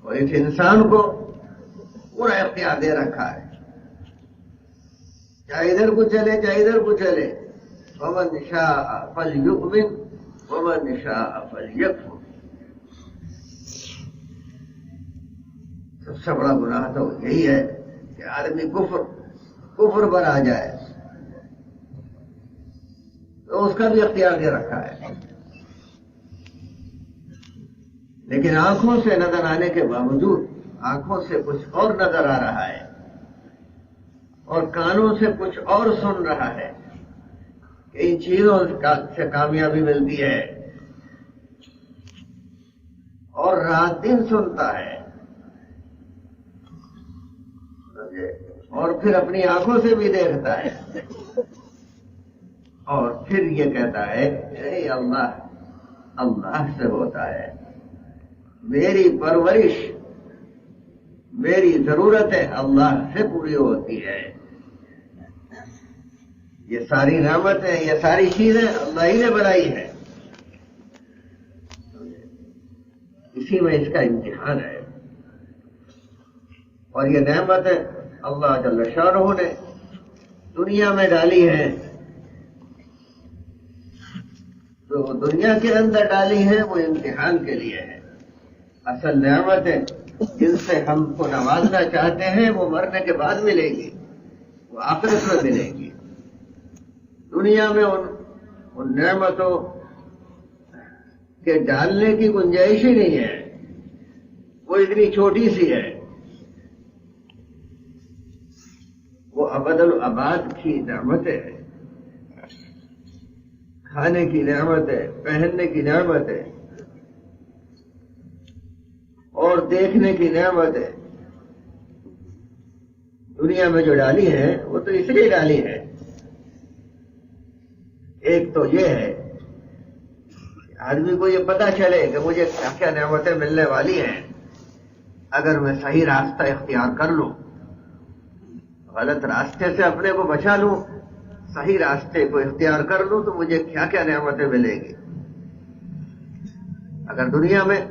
اور اس انسان کو پورا اختیار دے رکھا ہے، چاہے ادھر کو چلے چاہے ادھر کو چلے. ومن شاء فلیؤمن ومن شاء فلیکفر. سب سے بڑا گناہ تو یہی ہے کہ آدمی کفر پر آ جائے، تو اس کا بھی اختیار دے رکھا ہے. لیکن آنکھوں سے نظر آنے کے باوجود آنکھوں سے کچھ اور نظر آ رہا ہے اور کانوں سے کچھ اور سن رہا ہے کہ ان چیزوں سے کامیابی ملتی ہے، اور رات دن سنتا ہے، اور پھر اپنی آنکھوں سے بھی دیکھتا ہے، اور پھر یہ کہتا ہے اے اللہ سے ہوتا ہے، میری پرورش میری ضرورتیں اللہ سے پوری ہوتی ہے. یہ ساری نعمتیں یہ ساری چیزیں اللہ ہی نے بنائی ہیں، اسی میں اس کا امتحان ہے. اور یہ نعمتیں اللہ جل شانہ نے دنیا میں ڈالی ہیں، جو دنیا کے اندر ڈالی ہیں وہ امتحان کے لیے ہے. اصل نعمتیں جن سے ہم کو نوازنا چاہتے ہیں وہ مرنے کے بعد ملے گی، وہ آخرت میں ملے گی. دنیا میں ان نعمتوں کے ڈالنے کی گنجائش ہی نہیں ہے، وہ اتنی چھوٹی سی ہے. وہ ابد الاباد کی نعمتیں ہیں، کھانے کی نعمتیں، پہننے کی نعمتیں اور دیکھنے کی نعمتیں دنیا میں جو ڈالی ہیں وہ تو اس لیے ڈالی ہے. ایک تو یہ ہے کہ آدمی کو یہ پتا چلے کہ مجھے کیا کیا نعمتیں ملنے والی ہیں اگر میں صحیح راستہ اختیار کر لوں، غلط راستے سے اپنے کو بچا لوں، صحیح راستے کو اختیار کر لوں تو مجھے کیا کیا نعمتیں ملیں گی. اگر دنیا میں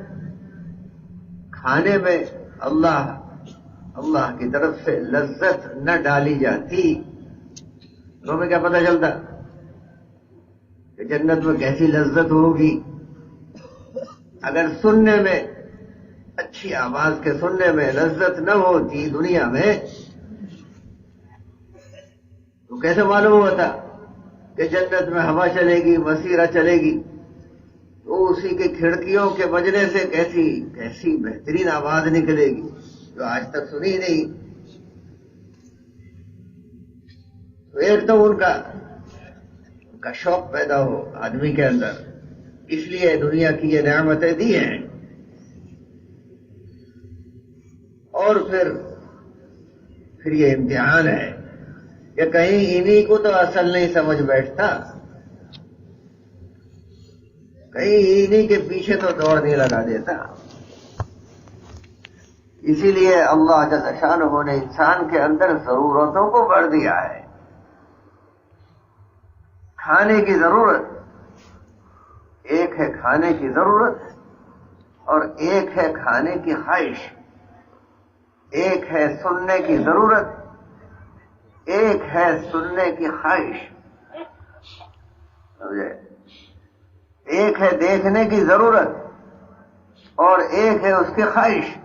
کھانے میں اللہ کی طرف سے لذت نہ ڈالی جاتی تو ہمیں کیا پتہ چلتا کہ جنت میں کیسی لذت ہوگی. اگر سننے میں اچھی آواز کے سننے میں لذت نہ ہوتی دنیا میں تو کیسے معلوم ہوتا کہ جنت میں ہوا چلے گی، مسیرہ چلے گی، تو اسی کے کھڑکیوں کے بجنے سے کیسی بہترین آواز نکلے گی جو آج تک سنی نہیں. تو ایک تو ان کا شوق پیدا ہو آدمی کے اندر، اس لیے دنیا کی یہ نعمتیں دی ہیں. اور پھر یہ امتحان ہے کہ کہیں انہی کو تو اصل نہیں سمجھ بیٹھتا، کہیں انہی کے پیچھے تو دوڑ نہیں لگا دیتا. اسی لیے اللہ جل شانہ نے انسان کے اندر ضرورتوں کو بڑھ دیا ہے. کھانے کی ضرورت ایک ہے، کھانے کی ضرورت، اور ایک ہے کھانے کی خواہش. ایک ہے سننے کی ضرورت، ایک ہے سننے کی خواہش. ایک ہے دیکھنے کی ضرورت اور ایک ہے اس کی خواہش.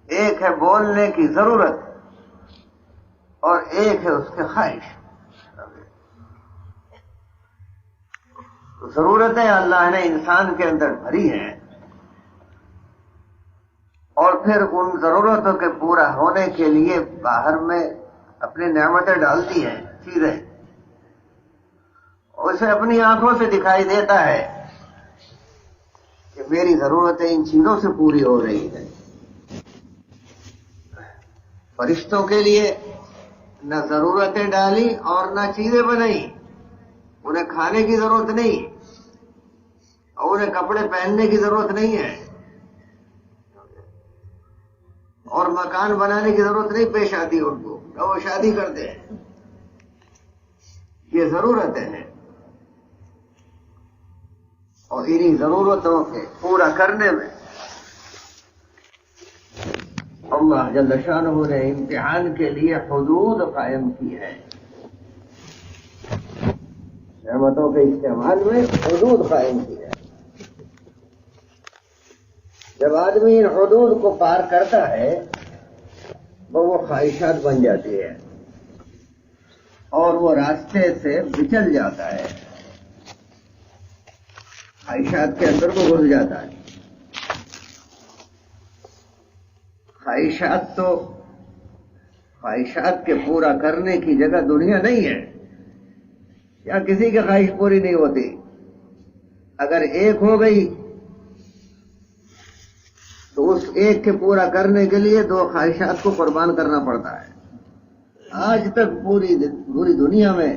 ایک ہے بولنے کی ضرورت اور ایک ہے اس کی خواہش. ضرورتیں اللہ نے انسان کے اندر بھری ہیں، اور پھر ان ضرورتوں کے پورا ہونے کے لیے باہر میں اپنی نعمتیں ڈالتی ہیں چیزیں. اسے اپنی آنکھوں سے دکھائی دیتا ہے کہ میری ضرورتیں ان چیزوں سے پوری ہو رہی ہیں. فرشتوں کے لیے نہ ضرورتیں ڈالی اور نہ چیزیں بنائی. انہیں کھانے کی ضرورت نہیں اور انہیں کپڑے پہننے کی ضرورت نہیں ہے اور مکان بنانے کی ضرورت نہیں پیش آتی ان کو کہ وہ شادی کرتے ہیں. یہ ضرورتیں ہیں، اور انہی ضرورتوں کے پورا کرنے میں اللہ جل شانہ نے امتحان کے لیے حدود قائم کی ہے، نعمتوں کے استعمال میں حدود قائم کی ہے۔ جب آدمی ان حدود کو پار کرتا ہے تو وہ خواہشات بن جاتی ہے اور وہ راستے سے بچل جاتا ہے، خواہشات کے اندر وہ گھس جاتا ہے۔ خواہشات کے پورا کرنے کی جگہ دنیا نہیں ہے، یا کسی کی خواہش پوری نہیں ہوتی۔ اگر ایک ہو گئی تو اس ایک کے پورا کرنے کے لیے دو خواہشات کو قربان کرنا پڑتا ہے۔ آج تک پوری دنیا میں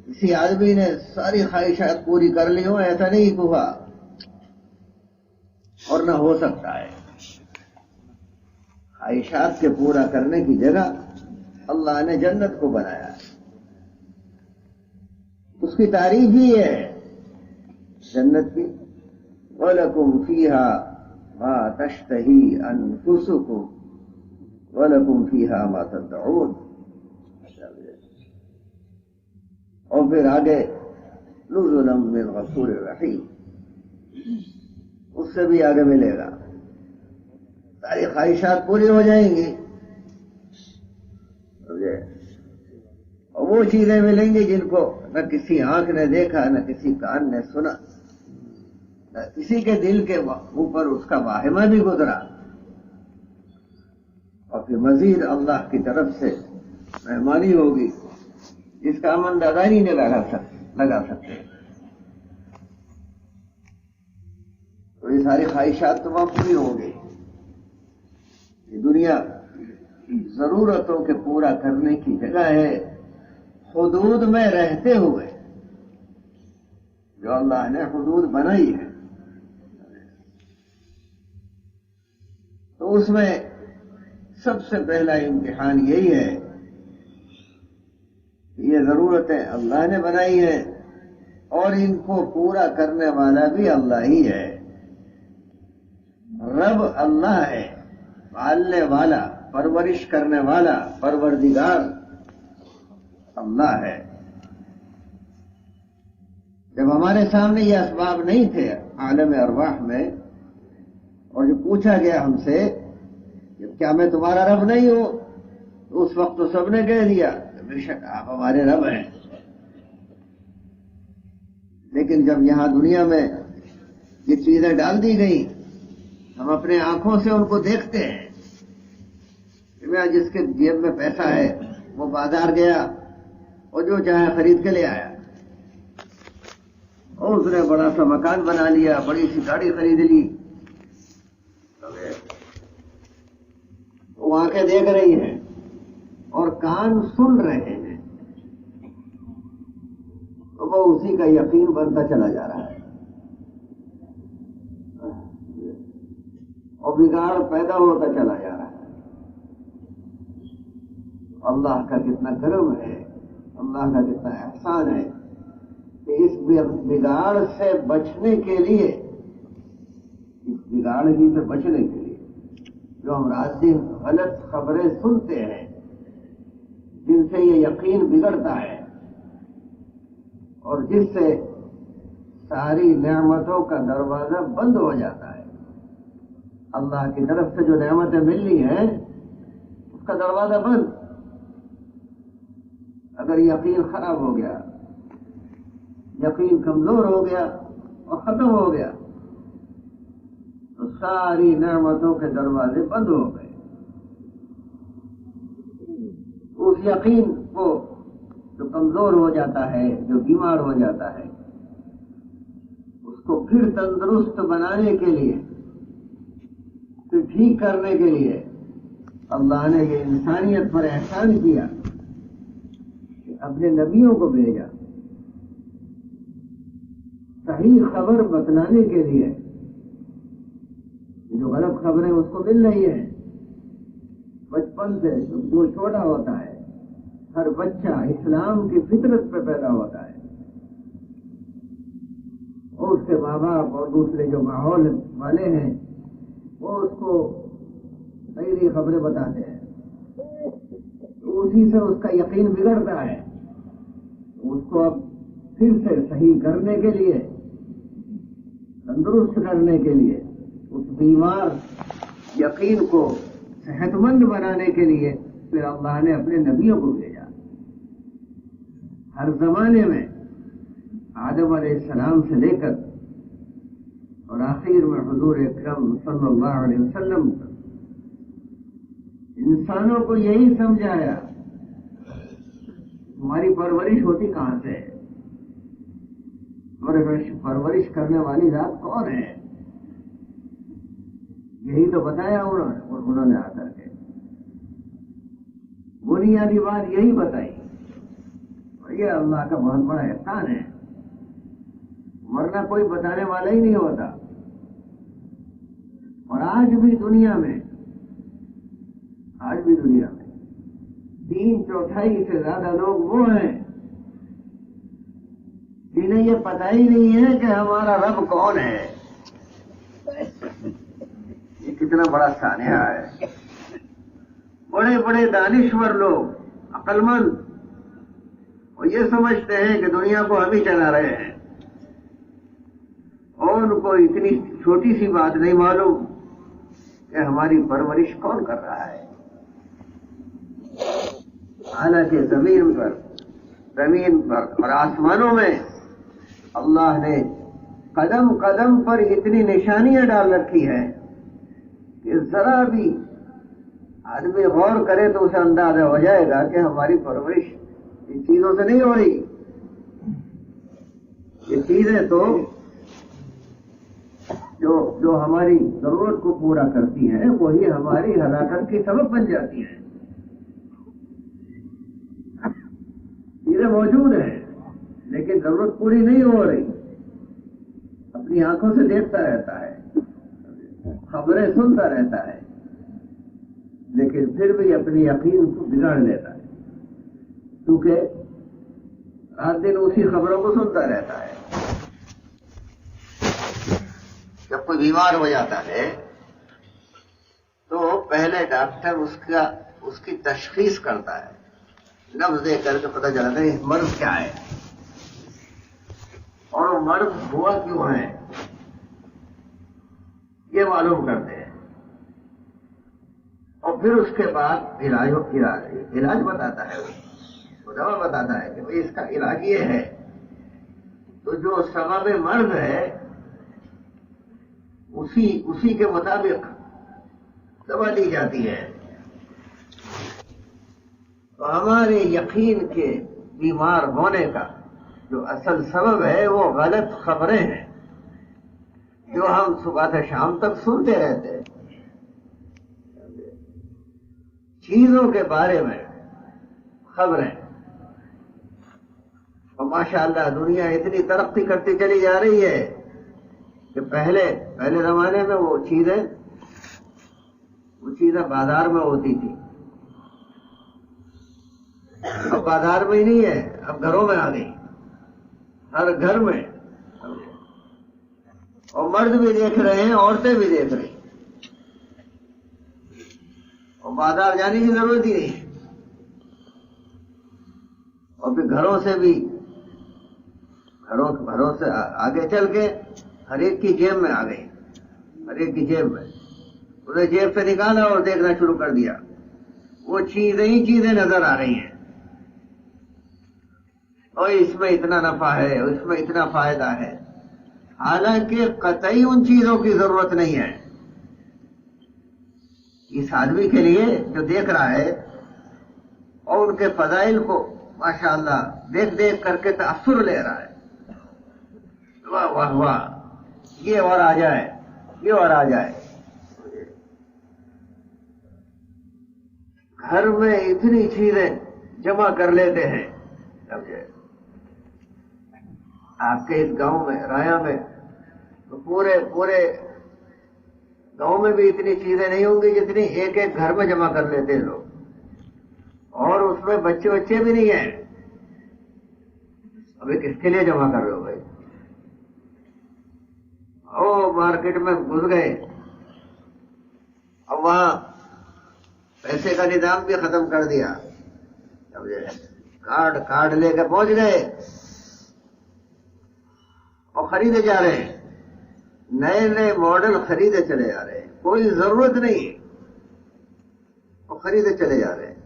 کسی آدمی نے ساری خواہشات پوری کر لی ہو ایسا نہیں ہوا، اور نہ ہو سکتا ہے۔ خواہشات کے پورا کرنے کی جگہ اللہ نے جنت کو بنایا ہے، اس کی تعریف ہی ہے جنت کی، وَلَكُمْ فِيهَا مَا تَشْتَهِي أَنفُسُكُمْ وَلَكُمْ فِيهَا مَا تَدَّعُونَ۔ اور پھر آگے نُزُلًا مِّن غَفُورٍ رَحِيمٍ، اس سے بھی آگے ملے گا، ساری خواہشات پوری ہو جائیں گی اور وہ چیزیں ملیں گی جن کو نہ کسی آنکھ نے دیکھا، نہ کسی کان نے سنا، نہ کسی کے دل کے اوپر اس کا واہمہ بھی گزرا، اور پھر مزید اللہ کی طرف سے مہمانی ہوگی جس کا ہم اندازہ نہیں لگا سکتے۔ تو یہ ساری خواہشات تو وہاں پوری ہو گئی۔ یہ دنیا ضرورتوں کے پورا کرنے کی جگہ ہے، حدود میں رہتے ہوئے جو اللہ نے حدود بنائی ہے، تو اس میں سب سے پہلا امتحان یہی ہے کہ یہ ضرورتیں اللہ نے بنائی ہیں اور ان کو پورا کرنے والا بھی اللہ ہی ہے۔ رب اللہ ہے، پالنے والا، پرورش کرنے والا، پروردگار اللہ ہے۔ جب ہمارے سامنے یہ اسباب نہیں تھے عالم ارواح میں، اور جو پوچھا گیا ہم سے کہ کیا میں تمہارا رب نہیں ہوں، تو اس وقت تو سب نے کہہ دیا بے شک آپ ہمارے رب ہیں۔ لیکن جب یہاں دنیا میں یہ چیزیں ڈال دی گئیں، ہم اپنے آنکھوں سے ان کو دیکھتے ہیں کہ جس کے جیب میں پیسہ ہے وہ بازار گیا اور جو چاہے خرید کے لے آیا، اور اس نے بڑا سا مکان بنا لیا، بڑی سی گاڑی خرید لی، وہ آنکھیں دیکھ رہی ہیں اور کان سن رہے ہیں، تو وہ اسی کا یقین بنتا چلا جا رہا ہے، اور بگاڑ پیدا ہوتا چلا جا رہا ہے۔ اللہ کا کتنا کرم ہے، اللہ کا کتنا احسان ہے کہ اس بگاڑ سے بچنے کے لیے، اس بگاڑ ہی سے بچنے کے لیے جو ہم رات دن غلط خبریں سنتے ہیں جن سے یہ یقین بگڑتا ہے اور جس سے ساری نعمتوں کا دروازہ بند ہو جاتا ہے، اللہ کی طرف سے جو نعمتیں ملنی ہیں اس کا دروازہ بند۔ اگر یقین خراب ہو گیا، یقین کمزور ہو گیا اور ختم ہو گیا تو ساری نعمتوں کے دروازے بند ہو گئے۔ اس یقین کو جو کمزور ہو جاتا ہے، جو بیمار ہو جاتا ہے، اس کو پھر تندرست بنانے کے لیے، پھر ٹھیک کرنے کے لیے اللہ نے یہ انسانیت پر احسان کیا کہ اپنے نبیوں کو بھیجا صحیح خبر بتلانے کے لیے۔ جو غلط خبریں اس کو مل رہی ہیں بچپن سے، جو چھوٹا ہوتا ہے، ہر بچہ اسلام کی فطرت پہ پیدا ہوتا ہے، اور اس کے ماں باپ اور دوسرے جو ماحول والے ہیں وہ اس کو صحیح جھوٹی خبریں بتاتے ہیں، تو اسی سے اس کا یقین بگڑتا ہے. اس کو اب پھر سے صحیح کرنے کے لیے، تندرست کرنے کے لیے، اس بیمار یقین کو صحت مند بنانے کے لیے پھر اللہ نے اپنے نبیوں کو بھیجا. ہر زمانے میں آدم علیہ السلام سے لے کر اور آخر میں حضور اکرم صلی اللہ علیہ وسلم انسانوں کو یہی سمجھایا. ہماری پرورش ہوتی کہاں سے ہے؟ پرورش کرنے والی ذات کون ہے؟ یہی تو بتایا انہوں نے آ کر کے بنیادی بات یہی بتائی. اور یہ اللہ کا بہت بڑا احسان ہے، ورنہ کوئی بتانے والا ہی نہیں ہوتا. اور آج بھی دنیا میں 3/4 سے زیادہ لوگ وہ ہیں جنہیں یہ پتہ ہی نہیں ہے کہ ہمارا رب کون ہے. یہ کتنا بڑا سانحہ ہے. بڑے بڑے دانشور لوگ، عقل مند، وہ یہ سمجھتے ہیں کہ دنیا کو ہم ہی چلا رہے ہیں، اور ان کو اتنی چھوٹی سی بات نہیں معلوم کہ ہماری پرورش کون کر رہا ہے. حالانکہ زمین پر اور آسمانوں میں اللہ نے قدم قدم پر اتنی نشانیاں ڈال رکھی ہے کہ ذرا بھی آدمی غور کرے تو اسے اندازہ ہو جائے گا کہ ہماری پرورش ان چیزوں سے نہیں ہو رہی. یہ چیزیں تو جو ہماری ضرورت کو پورا کرتی ہیں وہی ہماری ہلاکت کی سبب بن جاتی ہیں. چیزیں موجود ہیں لیکن ضرورت پوری نہیں ہو رہی. اپنی آنکھوں سے دیکھتا رہتا ہے، خبریں سنتا رہتا ہے، لیکن پھر بھی اپنی یقین کو بگاڑ لیتا ہے، کیونکہ رات دن اسی خبروں کو سنتا رہتا ہے. جب کوئی بیمار ہو جاتا ہے تو پہلے ڈاکٹر اس کی تشخیص کرتا ہے، لفظ دے کر کے پتہ چلتا ہے مرض کیا ہے اور وہ مرض ہوا کیوں ہے یہ معلوم کرتے ہیں. اور پھر اس کے بعد علاج بتاتا ہے، وہ دوا بتاتا ہے کہ بھئی اس کا علاج یہ ہے. تو جو سبب مرض ہے اسی کے مطابق دوا دی جاتی ہے. تو ہمارے یقین کے بیمار ہونے کا جو اصل سبب ہے وہ غلط خبریں ہیں جو ہم صبح سے شام تک سنتے رہتے ہیں. چیزوں کے بارے میں خبریں. اور ماشاءاللہ دنیا اتنی ترقی کرتی چلی جا رہی ہے کہ پہلے زمانے میں وہ چیزیں بازار میں ہوتی تھی، اب بازار میں ہی نہیں ہے، اب گھروں میں آ گئی، ہر گھر میں. اور مرد بھی دیکھ رہے ہیں، عورتیں بھی دیکھ رہی ہیں، اور بازار جانے کی ضرورت ہی نہیں. اور پھر گھروں سے آگے چل کے ہر ایک کی جیب میں آ گئی، ہر ایک کی جیب میں. انہیں جیب سے نکالا اور دیکھنا شروع کر دیا، وہ چیزیں نظر آ رہی ہیں، اور اس میں اتنا نفع ہے، اس میں اتنا فائدہ ہے. حالانکہ قطعی ان چیزوں کی ضرورت نہیں ہے. اس آدمی کے لیے جو دیکھ رہا ہے اور ان کے فضائل کو ماشاءاللہ دیکھ کر کے تاثر لے رہا ہے، واہ واہ واہ، یہ اور آ جائے، یہ اور آ جائے. گھر میں اتنی چیزیں جمع کر لیتے ہیں. آپ کے اس گاؤں میں، رایا میں، تو پورے گاؤں میں بھی اتنی چیزیں نہیں ہوں گی جتنی ایک گھر میں جمع کر لیتے ہیں لوگ. اور اس میں بچے بھی نہیں ہیں. ابھی کس کے لیے جمع کر رہے ہو بھائی؟ مارکیٹ میں گھس گئے، اب وہاں پیسے کا نظام بھی ختم کر دیا. کارڈ لے کے پہنچ گئے اور خریدے جا رہے ہیں. نئے ماڈل خریدے چلے جا رہے ہیں, کوئی ضرورت نہیں اور خریدے چلے جا رہے ہیں.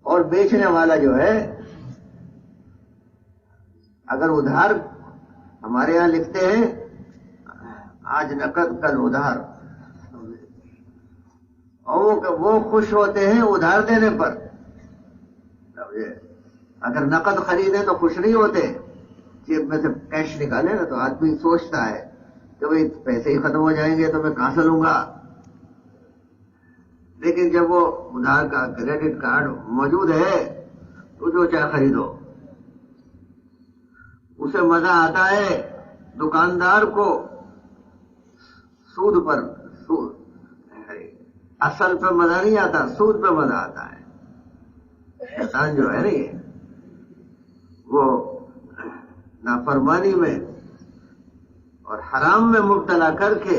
اور بیچنے والا جو ہے, اگر ادھار, ہمارے یہاں لکھتے ہیں آج نقد کل ادھار, اور وہ خوش ہوتے ہیں ادھار دینے پر. اگر نقد خریدیں تو خوش نہیں ہوتے. جیب میں سے کیش نکالے نا تو آدمی سوچتا ہے کہ بھائی پیسے ہی ختم ہو جائیں گے تو میں کہاں سے لوں گا. لیکن جب وہ ادھار کا کریڈٹ کارڈ موجود ہے تو جو چاہے خریدو. اسے مزہ آتا ہے. دکاندار کو سود پر اصل پہ مزہ نہیں آتا, سود پہ مزہ آتا ہے. شیطان جو ہے نا یہ, وہ نافرمانی میں اور حرام میں مبتلا کر کے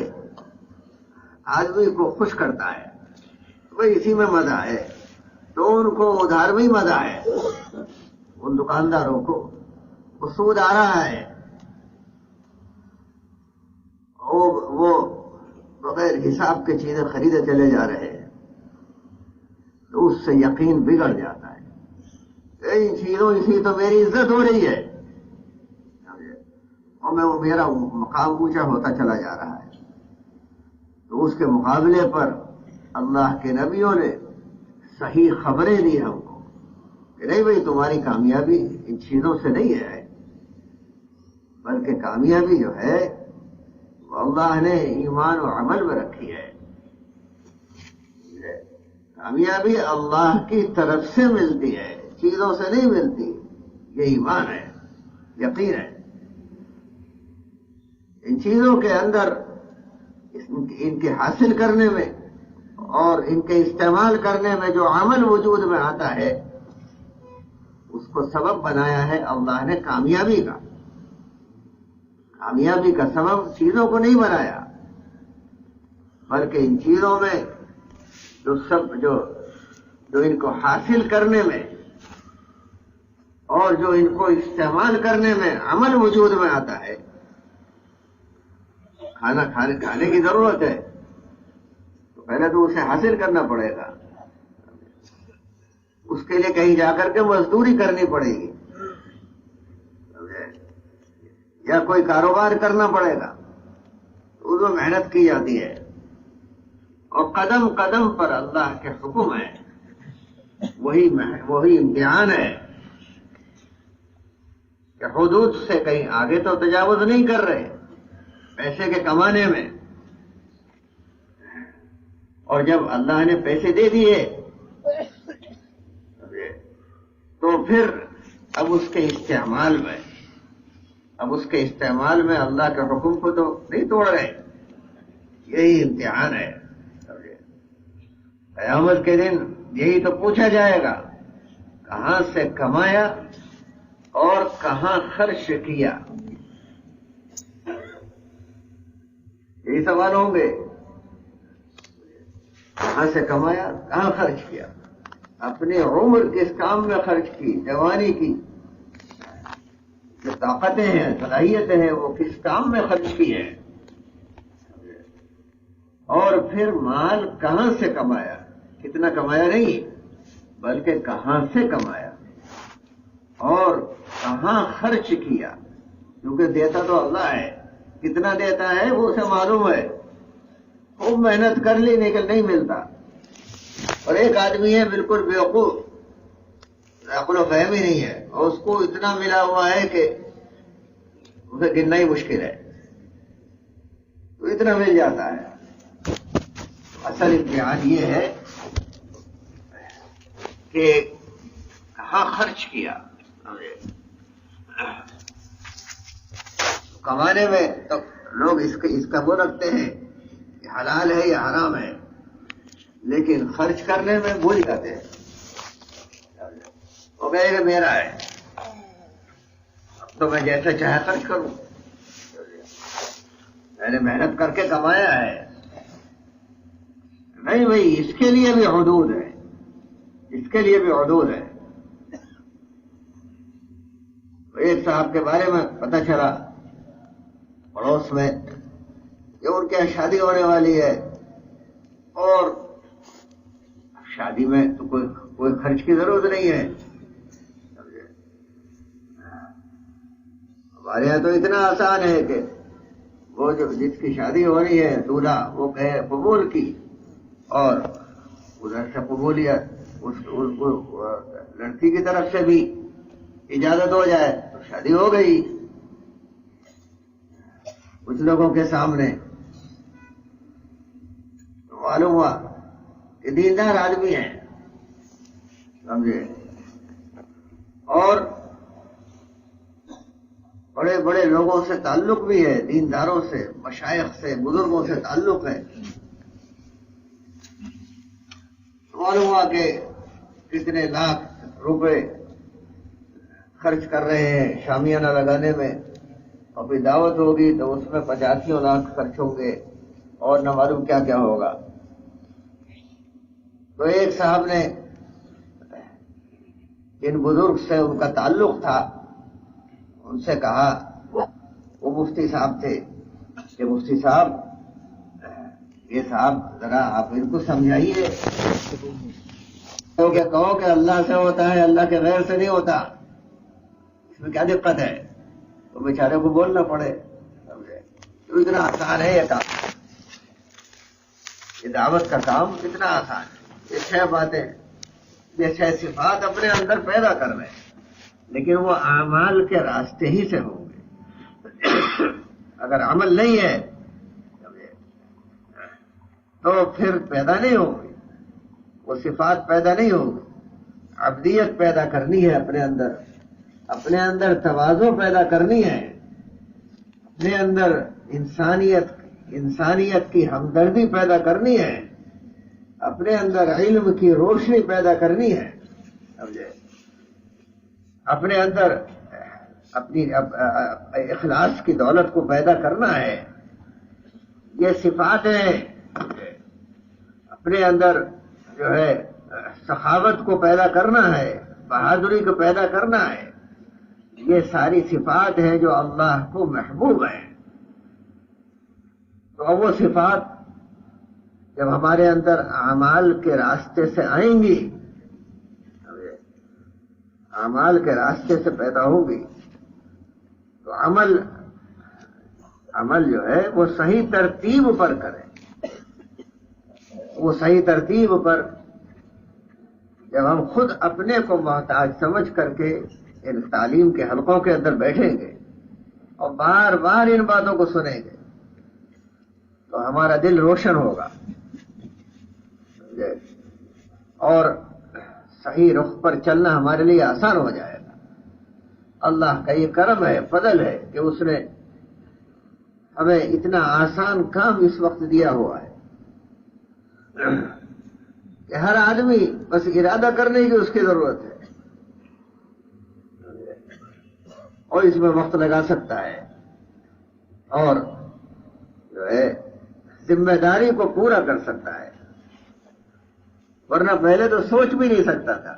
آدمی کو خوش کرتا ہے. بھائی اسی میں مزہ ہے, تو ان کو ادھار میں ہی مزہ ہے. ان دکانداروں کو سود آ رہا ہے, وہ بغیر حساب کے چیزیں خریدے چلے جا رہے ہیں. تو اس سے یقین بگڑ جاتا ہے. ان چیزوں سے تو میری عزت ہو رہی ہے اور میرا مقام اونچا ہوتا چلا جا رہا ہے. تو اس کے مقابلے پر اللہ کے نبیوں نے صحیح خبریں دی ہم کو کہ نہیں بھائی تمہاری کامیابی ان چیزوں سے نہیں ہے, بلکہ کامیابی جو ہے وہ اللہ نے ایمان و عمل میں رکھی ہے. کامیابی اللہ کی طرف سے ملتی ہے, چیزوں سے نہیں ملتی. یہ ایمان ہے, یقین ہے. ان چیزوں کے اندر ان کے حاصل کرنے میں اور ان کے استعمال کرنے میں جو عمل وجود میں آتا ہے اس کو سبب بنایا ہے اللہ نے کامیابی کا. کامیابی کا سبب چیزوں کو نہیں بنایا, بلکہ ان چیزوں میں جو ان کو حاصل کرنے میں اور جو ان کو استعمال کرنے میں عمل وجود میں آتا ہے. کھانے کی ضرورت ہے تو پہلے تو اسے حاصل کرنا پڑے گا. اس کے لیے کہیں جا کر کے مزدوری کرنی پڑے گی یا کوئی کاروبار کرنا پڑے گا, اس میں محنت کی جاتی ہے. اور قدم قدم پر اللہ کے حکم ہے, وہی امتحان ہے کہ حدود سے کہیں آگے تو تجاوز نہیں کر رہے پیسے کے کمانے میں. اور جب اللہ نے پیسے دے دیے تو پھر اب اس کے استعمال میں اللہ کے حکم کو تو نہیں توڑ رہے. یہی امتحان ہے. قیامت کے دن یہی تو پوچھا جائے گا, کہاں سے کمایا اور کہاں خرچ کیا. یہی سوال ہوں گے. کہاں سے کمایا, کہاں خرچ کیا, اپنی عمر کس کام میں خرچ کی, جوانی کی جو طاقتیں ہیں صلاحیتیں ہیں وہ کس کام میں خرچ کی ہیں, اور پھر مال کہاں سے کمایا. کتنا کمایا نہیں بلکہ کہاں سے کمایا اور کہاں خرچ کیا, کیونکہ دیتا تو اللہ ہے. کتنا دیتا ہے وہ اسے معلوم ہے. خوب محنت کر لی لیکن نہیں ملتا. اور ایک آدمی ہے بالکل بیوقوف, عقل و فہم ہی نہیں ہے, اور اس کو اتنا ملا ہوا ہے کہ اسے گننا ہی مشکل ہے, تو اتنا مل جاتا ہے. اصل امتحان یہ ہے کہ کہاں خرچ کیا. کمانے میں تو لوگ اس کا وہ رکھتے ہیں کہ حلال ہے یا حرام ہے, لیکن خرچ کرنے میں بھول جاتے ہیں. وہ کہے کہ میرا ہے اب تو میں جیسا چاہے خرچ کروں, میں نے محنت کر کے کمایا ہے, نہیں بھائی، اس کے لیے بھی حدود ہے، اس کے لیے بھی حدود ہے۔ ایک صاحب کے بارے میں پتہ چلا پڑوس میں کہ ان کے یہاں شادی ہونے والی ہے، اور شادی میں تو کوئی خرچ کی ضرورت نہیں ہے۔ ہمارے یہاں تو اتنا آسان ہے کہ وہ جو جس کی شادی ہو رہی ہے دولہا وہ کہے قبول کی، اور ادھر سے قبولیت اس لڑکی کی طرف سے بھی اجازت ہو جائے تو شادی ہو گئی کچھ لوگوں کے سامنے۔ تو معلوم ہوا کہ دیندار آدمی ہیں، سمجھے، اور بڑے بڑے لوگوں سے تعلق بھی ہے، دینداروں سے، مشائخ سے، بزرگوں سے تعلق ہے۔ معلوم ہوا کہ کتنے لاکھ روپے خرچ کر رہے ہیں شامیانہ لگانے میں، اور پھر دعوت ہوگی تو اس میں 85 لاکھ خرچ ہوں گے، اور نہ معلوم کیا کیا ہوگا۔ تو ایک صاحب نے جن بزرگ سے ان کا تعلق تھا ان سے کہا، وہ مفتی صاحب تھے، کہ مفتی صاحب یہ صاحب ذرا آپ ان کو سمجھائیے کہ کہو کہ اللہ سے ہوتا ہے، اللہ کے غیر سے نہیں ہوتا، اس میں کیا دقت ہے؟ تو بیچارے کو بولنا پڑے، سمجھے؟ تو اتنا آسان ہے یہ کام، یہ دعوت کا کام اتنا آسان ہے۔ یہ 6 باتیں، یہ 6 صفات اپنے اندر پیدا کر رہے ہیں، لیکن وہ اعمال کے راستے ہی سے ہوں گے۔ اگر عمل نہیں ہے تو پھر پیدا نہیں ہوگی، وہ صفات پیدا نہیں ہوگی۔ عبدیت پیدا کرنی ہے اپنے اندر تواضع پیدا کرنی ہے، اپنے اندر انسانیت کی ہمدردی پیدا کرنی ہے، اپنے اندر علم کی روشنی پیدا کرنی ہے، سمجھے، اپنے اندر اپنی اخلاص کی دولت کو پیدا کرنا ہے۔ یہ صفات ہیں۔ اپنے اندر جو ہے سخاوت کو پیدا کرنا ہے، بہادری کو پیدا کرنا ہے۔ یہ ساری صفات ہیں جو اللہ کو محبوب ہیں۔ تو اب وہ صفات جب ہمارے اندر اعمال کے راستے سے آئیں گی، اعمال کے راستے سے پیدا ہوگی، تو عمل جو ہے وہ صحیح ترتیب پر کریں۔ وہ صحیح ترتیب پر جب ہم خود اپنے کو محتاج سمجھ کر کے ان تعلیم کے حلقوں کے اندر بیٹھیں گے اور بار بار ان باتوں کو سنیں گے تو ہمارا دل روشن ہوگا اور صحیح رخ پر چلنا ہمارے لیے آسان ہو جائے گا۔ اللہ کا یہ کرم ہے، فضل ہے کہ اس نے ہمیں اتنا آسان کام اس وقت دیا ہوا ہے کہ ہر آدمی بس ارادہ کرنے کی اس کی ضرورت ہے اور اس میں وقت لگا سکتا ہے، اور جو ہے ذمہ داری کو پورا کر سکتا ہے، ورنہ پہلے تو سوچ بھی نہیں سکتا تھا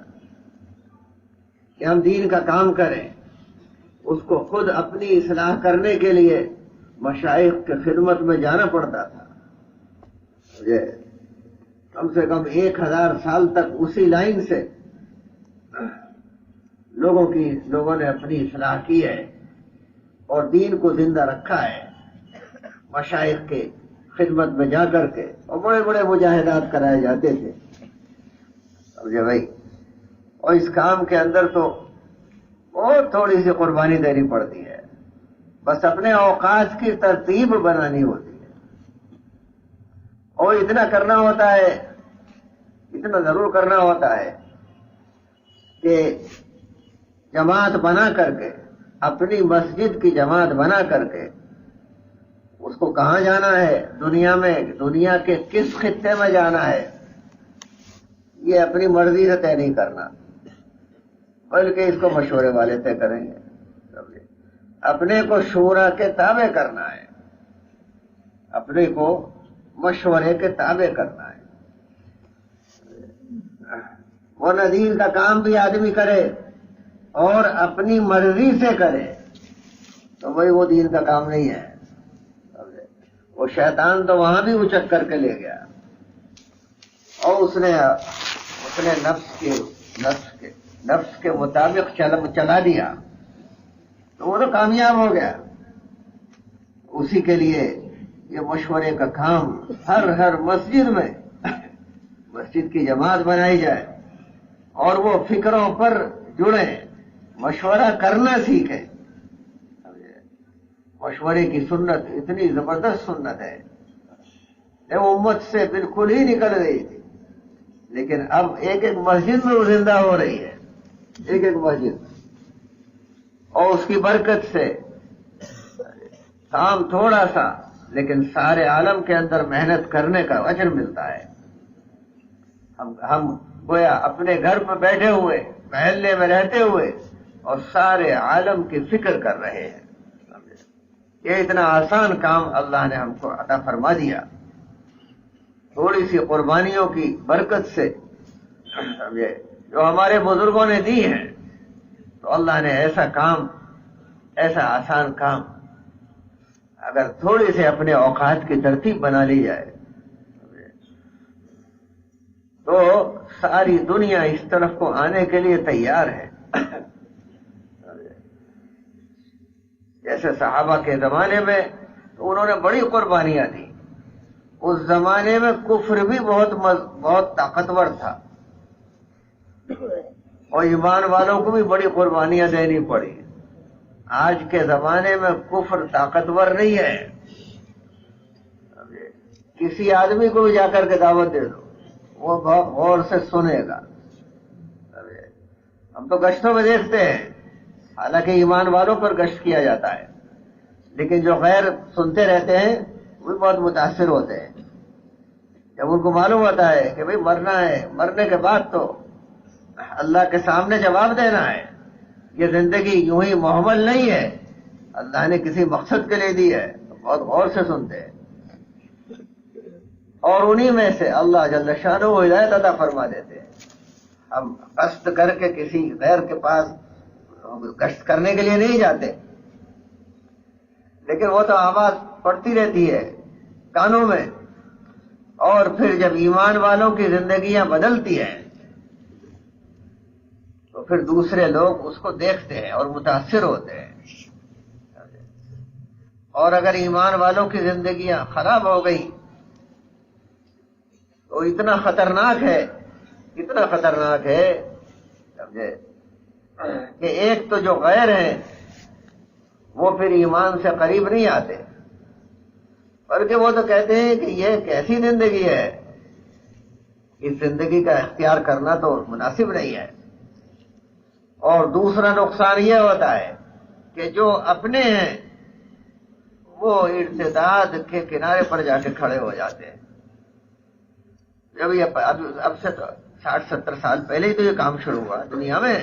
کہ ہم دین کا کام کریں۔ اس کو خود اپنی اصلاح کرنے کے لیے مشائخ کی خدمت میں جانا پڑتا تھا۔ کم سے کم 1000 سال تک اسی لائن سے لوگوں نے اپنی اصلاح کی ہے اور دین کو زندہ رکھا ہے مشائخ کے خدمت میں جا کر کے، اور بڑے بڑے مجاہدات کرائے جاتے تھے، سمجھے بھائی۔ اور اس کام کے اندر تو بہت تھوڑی سی قربانی دینی پڑتی ہے، بس اپنے اوقات کی ترتیب بنانی ہوتی ہے، اور اتنا کرنا ہوتا ہے، اتنا ضرور کرنا ہوتا ہے کہ جماعت بنا کر کے، اپنی مسجد کی جماعت بنا کر کے، اس کو کہاں جانا ہے، دنیا کے کس خطے میں جانا ہے، یہ اپنی مرضی سے طے نہیں کرنا، بلکہ اس کو مشورے والے طے کریں گے۔ اپنے کو شورا کے تابع کرنا ہے، اپنے کو مشورے کے تابع کرنا ہے۔ وہ نہ دین کا کام بھی آدمی کرے اور اپنی مرضی سے کرے تو بھائی وہ دین کا کام نہیں ہے. وہ شیطان تو وہاں بھی اچک کر کے لے گیا اور اس نے اپنے نفس کے مطابق چلا دیا تو وہ تو کامیاب ہو گیا. اسی کے لیے یہ مشورے کا کام ہر مسجد میں مسجد کی جماعت بنائی جائے اور وہ فکروں پر جڑیں، مشورہ کرنا سیکھیں. مشورے کی سنت اتنی زبردست سنت ہے کہ وہ امت سے بالکل ہی نکل گئی تھی، لیکن اب ایک ایک مسجد میں وہ زندہ ہو رہی ہے، ایک ایک مسجد. اور اس کی برکت سے کام تھوڑا سا لیکن سارے عالم کے اندر محنت کرنے کا اجر ملتا ہے. ہم گویا اپنے گھر پر بیٹھے ہوئے محلے میں رہتے ہوئے اور سارے عالم کی فکر کر رہے ہیں. یہ اتنا آسان کام اللہ نے ہم کو عطا فرما دیا تھوڑی سی قربانیوں کی برکت سے. جو ہمارے بزرگوں نے دی ہیں تو اللہ نے ایسا کام، ایسا آسان کام اگر تھوڑی سے اپنے اوقات کی ترتیب بنا لی جائے تو ساری دنیا اس طرف کو آنے کے لیے تیار ہے. جیسے صحابہ کے زمانے میں تو انہوں نے بڑی قربانیاں دی. اس زمانے میں کفر بھی بہت طاقتور تھا اور ایمان والوں کو بھی بڑی قربانیاں دینی پڑی. آج کے زمانے میں کفر طاقتور نہیں ہے. کسی آدمی کو بھی جا کر کے دعوت دے دو وہ بہت غور سے سنے گا. ہم تو گشتوں میں دیکھتے ہیں، حالانکہ ایمان والوں پر گشت کیا جاتا ہے، لیکن جو غیر سنتے رہتے ہیں وہ بہت متاثر ہوتے ہیں. جب ان کو معلوم ہوتا ہے کہ بھئی مرنا ہے، مرنے کے بعد تو اللہ کے سامنے جواب دینا ہے، یہ زندگی یوں ہی محمل نہیں ہے، اللہ نے کسی مقصد کے لیے دی ہے، تو بہت غور سے سنتے ہیں. اور انہی میں سے اللہ جل شانہ ہدایت عطا فرما دیتے ہیں. ہم قصد کر کے کسی غیر کے پاس گشت کرنے کے لیے نہیں جاتے، لیکن وہ تو آواز پڑتی رہتی ہے کانوں میں، اور پھر جب ایمان والوں کی زندگیاں بدلتی ہیں تو پھر دوسرے لوگ اس کو دیکھتے ہیں اور متاثر ہوتے ہیں. اور اگر ایمان والوں کی زندگیاں خراب ہو گئی تو اتنا خطرناک ہے سمجھے کہ ایک تو جو غیر ہیں وہ پھر ایمان سے قریب نہیں آتے، بلکہ وہ تو کہتے ہیں کہ یہ کیسی زندگی ہے، اس زندگی کا اختیار کرنا تو مناسب نہیں ہے. اور دوسرا نقصان یہ ہوتا ہے کہ جو اپنے ہیں وہ ارتداد کے کنارے پر جا کے کھڑے ہو جاتے ہیں. جب یہ اب سے 60-70 سال پہلے ہی تو یہ کام شروع ہوا دنیا میں،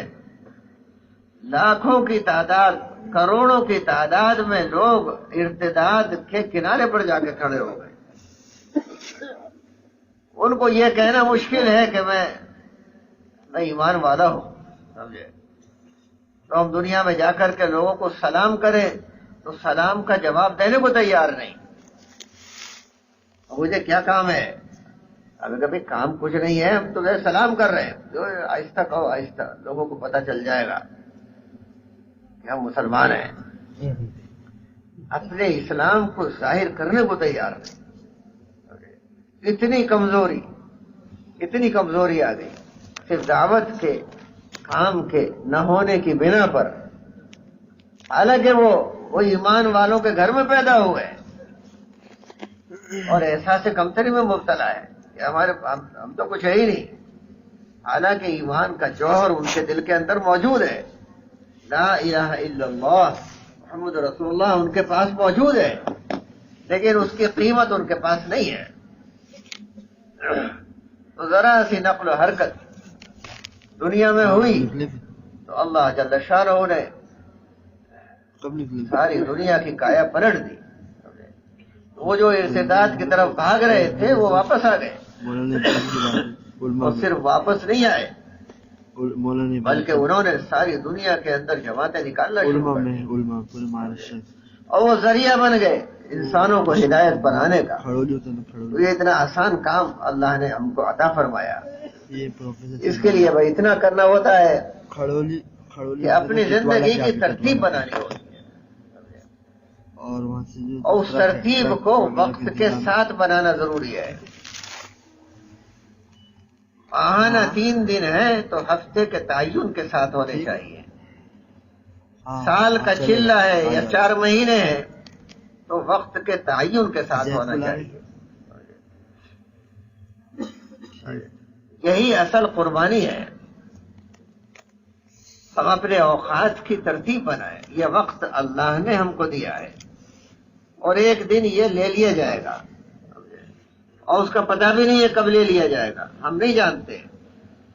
لاکھوں کی تعداد، کروڑوں کی تعداد میں لوگ ارتداد کے کنارے پر جا کے کھڑے ہو گئے. ان کو یہ کہنا مشکل ہے کہ میں ایمان والا ہوں، سمجھے. تو ہم دنیا میں جا کر کے لوگوں کو سلام کریں تو سلام کا جواب دینے کو تیار نہیں. مجھے کیا کام ہے؟ اگر کبھی کام کچھ نہیں ہے، ہم تو سلام کر رہے ہیں، جو آہستہ کہو آہستہ، لوگوں کو پتہ چل جائے گا کہ ہم مسلمان ہیں. اپنے اسلام کو ظاہر کرنے کو تیار نہیں. اتنی کمزوری آ گئی صرف دعوت کے کام کے نہ ہونے کی بنا پر، حالانکہ وہ ایمان والوں کے گھر میں پیدا ہوئے اور احساس کمتری میں مبتلا ہے کہ ہم تو کچھ ہے ہی نہیں، حالانکہ ایمان کا جوہر ان کے دل کے اندر موجود ہے. لا الہ الا اللہ محمد رسول اللہ ان کے پاس موجود ہے، لیکن اس کی قیمت ان کے پاس نہیں ہے. تو ذرا سی نقل و حرکت دنیا میں ہوئی تو اللہ جل شانہ نے ساری دنیا کی کایا پلٹ دی. وہ جو ارتداد کی طرف بھاگ رہے تھے وہ واپس آ گئے، اور صرف واپس نہیں آئے بلکہ انہوں نے ساری دنیا کے اندر جماعتیں نکالنا شروع کر دی اور وہ ذریعہ بن گئے انسانوں کو ہدایت پر آنے کا. تو یہ اتنا آسان کام اللہ نے ہم کو عطا فرمایا. اس کے لیے بھائی اتنا کرنا ہوتا ہے کہ اپنی زندگی کی ترتیب بنانی ہوتی ہے اور اس ترتیب کو وقت کے ساتھ بنانا ضروری ہے. آنا 3 دن ہے تو ہفتے کے تعین کے ساتھ ہونے چاہیے. سال کا چلہ ہے یا 4 مہینے ہے تو وقت کے تعین کے ساتھ ہونا چاہیے. یہی اصل قربانی ہے. ہم اپنے اوقات کی ترتیب بنائیں. یہ وقت اللہ نے ہم کو دیا ہے اور ایک دن یہ لے لیا جائے گا اور اس کا پتہ بھی نہیں ہے کب لے لیا جائے گا، ہم نہیں جانتے.